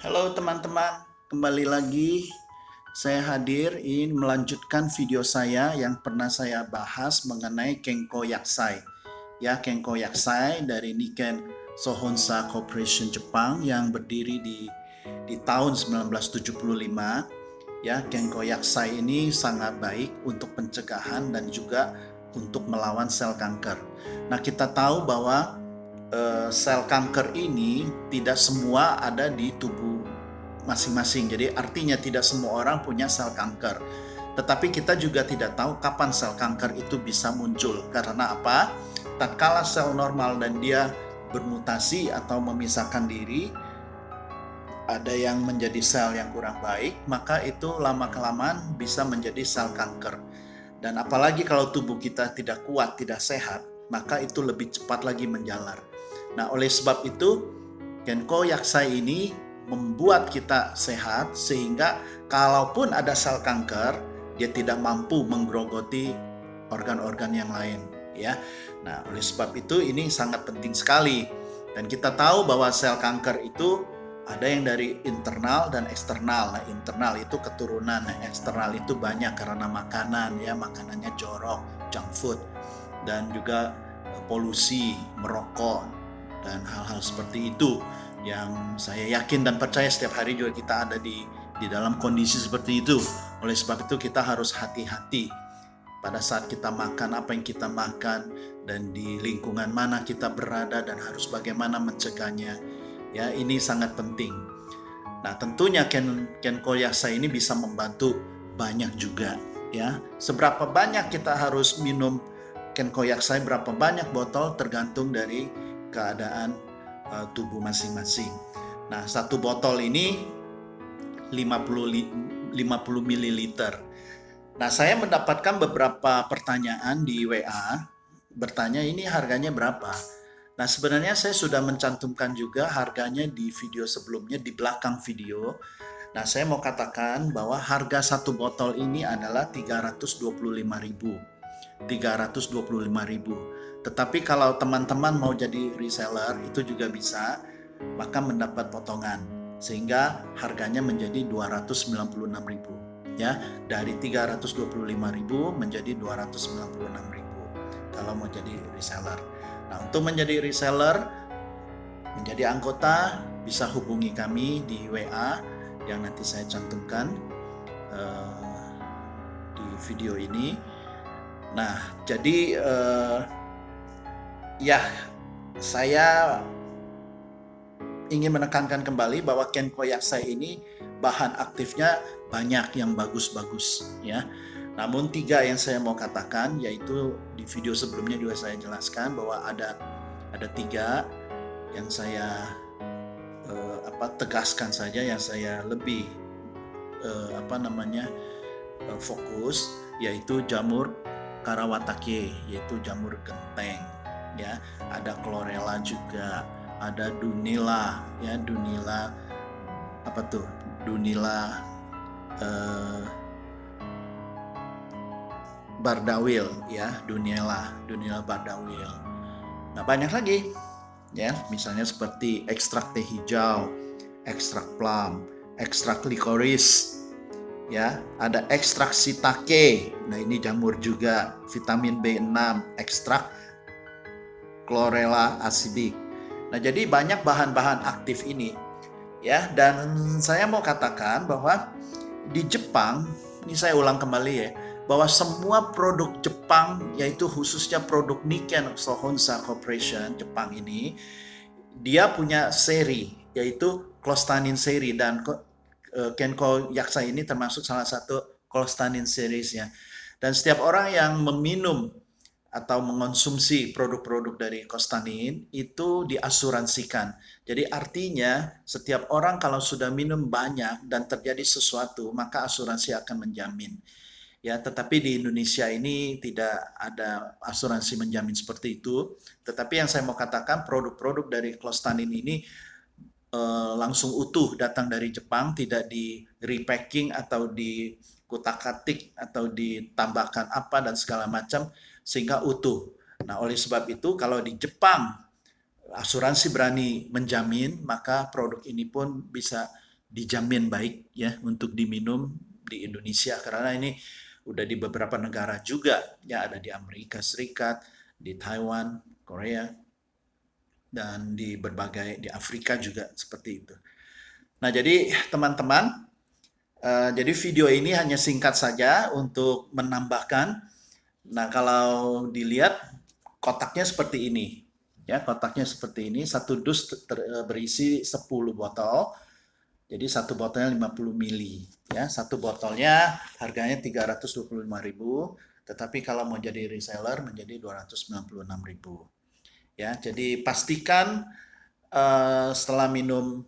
Halo teman-teman, kembali lagi saya hadir ingin melanjutkan video saya yang pernah saya bahas mengenai Kenko Yakusai. Ya, Kenko Yakusai dari Niken Sohonsa Corporation Jepang yang berdiri di tahun 1975. Ya, Kenko Yakusai ini sangat baik untuk pencegahan dan juga untuk melawan sel kanker. Nah, kita tahu bahwa sel kanker ini tidak semua ada di tubuh masing-masing. Jadi artinya tidak semua orang punya sel kanker. Tetapi kita juga tidak tahu kapan sel kanker itu bisa muncul. Karena apa? Tatkala sel normal dan dia bermutasi atau memisahkan diri, ada yang menjadi sel yang kurang baik, maka itu lama-kelamaan bisa menjadi sel kanker. Dan apalagi kalau tubuh kita tidak kuat, tidak sehat, maka itu lebih cepat lagi menjalar. Nah, oleh sebab itu, Kenko Yakusai ini membuat kita sehat sehingga kalaupun ada sel kanker, dia tidak mampu menggerogoti organ-organ yang lain, ya. Nah, oleh sebab itu ini sangat penting sekali. Dan kita tahu bahwa sel kanker itu ada yang dari internal dan eksternal. Nah, internal itu keturunan, nah, eksternal itu banyak karena makanan, ya, makanannya jorok, junk food, dan juga polusi, merokok, dan hal-hal seperti itu yang saya yakin dan percaya setiap hari juga kita ada di dalam kondisi seperti itu. Oleh sebab itu kita harus hati-hati pada saat kita makan, apa yang kita makan, dan di lingkungan mana kita berada dan harus bagaimana mencegahnya. Ya, ini sangat penting. Nah, tentunya Kenko Yakusai ini bisa membantu banyak juga, ya. Seberapa banyak kita harus minum Kenko Yakusai, berapa banyak botol tergantung dari keadaan tubuh masing-masing. Nah, satu botol ini 50 ml. Nah, saya mendapatkan beberapa pertanyaan di WA, bertanya ini harganya berapa. Nah, sebenarnya saya sudah mencantumkan juga harganya di video sebelumnya, di belakang video. Nah, saya mau katakan bahwa harga satu botol ini adalah 325.000. 325.000. Tetapi kalau teman-teman mau jadi reseller itu juga bisa, maka mendapat potongan sehingga harganya menjadi 296.000, ya, dari 325.000 menjadi 296.000 kalau mau jadi reseller. Nah, untuk menjadi reseller, menjadi anggota, bisa hubungi kami di WA yang nanti saya cantumkan di video ini. Nah, jadi ya, saya ingin menekankan kembali bahwa Kenko Yakusai ini bahan aktifnya banyak yang bagus-bagus, ya. Namun 3 yang saya mau katakan, yaitu di video sebelumnya juga saya jelaskan bahwa ada 3 yang saya tegaskan saja, yang saya lebih fokus, yaitu jamur karawatake, yaitu jamur genteng, ya. Ada chlorella juga, ada dunila, ya, dunila apa tuh? Dunila bardawil, ya, dunila bardawil. Nah, banyak lagi, ya, misalnya seperti ekstrak teh hijau, ekstrak plum, ekstrak licorice, ya, ada ekstrak shiitake. Nah, ini jamur juga, vitamin B6, ekstrak chlorella acidic. Nah, jadi banyak bahan-bahan aktif ini, ya. Dan saya mau katakan bahwa di Jepang, ini saya ulang kembali ya, bahwa semua produk Jepang, yaitu khususnya produk Niken Sohonsa Corporation Jepang ini, dia punya seri, yaitu Clostanin seri, dan Kenko Yakusai ini termasuk salah satu Clostanin seriesnya. Dan setiap orang yang meminum atau mengonsumsi produk-produk dari Clostanin itu diasuransikan. Jadi artinya setiap orang kalau sudah minum banyak dan terjadi sesuatu, maka asuransi akan menjamin. Ya, tetapi di Indonesia ini tidak ada asuransi menjamin seperti itu. Tetapi yang saya mau katakan, produk-produk dari Clostanin ini langsung utuh datang dari Jepang, tidak di repacking atau di kutak-katik atau ditambahkan apa dan segala macam, sehingga utuh. Nah, oleh sebab itu kalau di Jepang asuransi berani menjamin, maka produk ini pun bisa dijamin baik ya untuk diminum di Indonesia, karena ini udah di beberapa negara juga ya, ada di Amerika Serikat, di Taiwan, Korea, dan di berbagai di Afrika juga seperti itu. Nah, jadi teman-teman, jadi video ini hanya singkat saja untuk menambahkan. Nah, kalau dilihat kotaknya seperti ini. Ya, kotaknya seperti ini. Satu dus berisi 10 botol. Jadi satu botolnya 50 mili. Ya, satu botolnya harganya 325.000, tetapi kalau mau jadi reseller menjadi 296.000. Ya, jadi pastikan setelah minum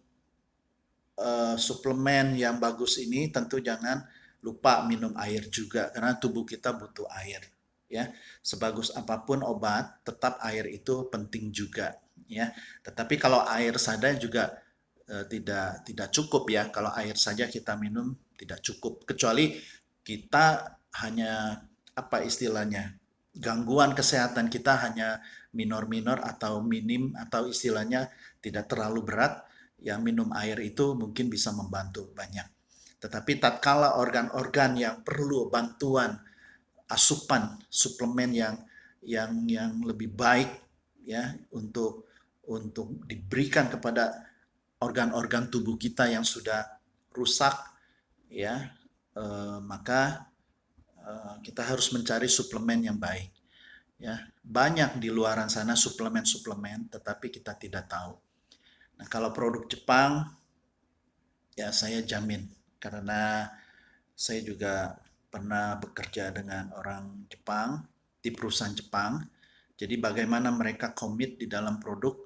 suplemen yang bagus ini, tentu jangan lupa minum air juga, karena tubuh kita butuh air. Ya, sebagus apapun obat, tetap air itu penting juga. Ya, tetapi kalau air saja juga tidak cukup ya. Kalau air saja kita minum tidak cukup, kecuali kita hanya apa istilahnya, gangguan kesehatan kita hanya minor-minor atau minim, atau istilahnya tidak terlalu berat, ya minum air itu mungkin bisa membantu banyak. Tetapi tatkala organ-organ yang perlu bantuan asupan suplemen yang lebih baik ya, untuk diberikan kepada organ-organ tubuh kita yang sudah rusak ya, maka kita harus mencari suplemen yang baik ya. Banyak di luaran sana suplemen-suplemen, tetapi kita tidak tahu. Nah, kalau produk Jepang ya saya jamin, karena saya juga pernah bekerja dengan orang Jepang di perusahaan Jepang. Jadi bagaimana mereka komit di dalam produk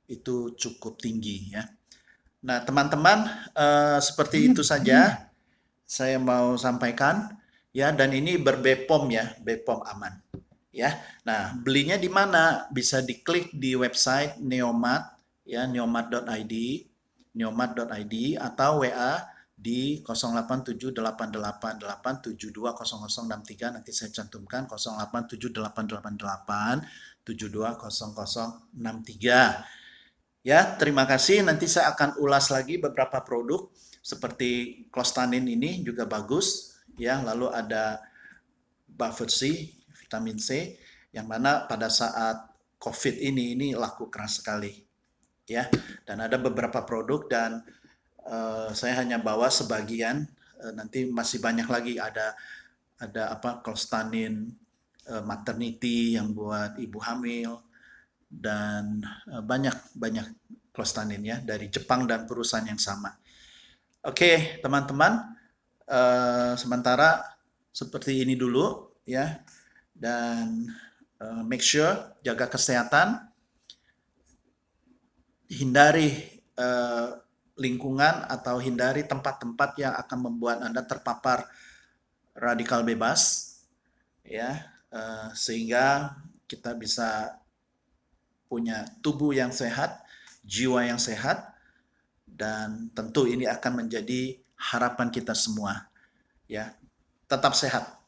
itu cukup tinggi ya. Nah, teman-teman, seperti itu saja saya mau sampaikan ya, dan ini ber-BPOM ya, BPOM aman ya. Nah, belinya di mana? Bisa diklik di website Neomat ya, neomat.id atau WA di 087888720063, nanti saya cantumkan 087888720063. Ya, terima kasih. Nanti saya akan ulas lagi beberapa produk seperti Clostanin ini juga bagus ya. Lalu ada Buffer C, vitamin C, yang mana pada saat COVID ini laku keras sekali ya. Dan ada beberapa produk, dan saya hanya bawa sebagian. Nanti masih banyak lagi, ada apa, Clostanin maternity yang buat ibu hamil, dan banyak Clostanin ya dari Jepang dan perusahaan yang sama. Oke, teman-teman, sementara seperti ini dulu ya, dan make sure jaga kesehatan, hindari lingkungan atau hindari tempat-tempat yang akan membuat Anda terpapar radikal bebas ya, sehingga kita bisa punya tubuh yang sehat, jiwa yang sehat, dan tentu ini akan menjadi harapan kita semua ya. Tetap sehat.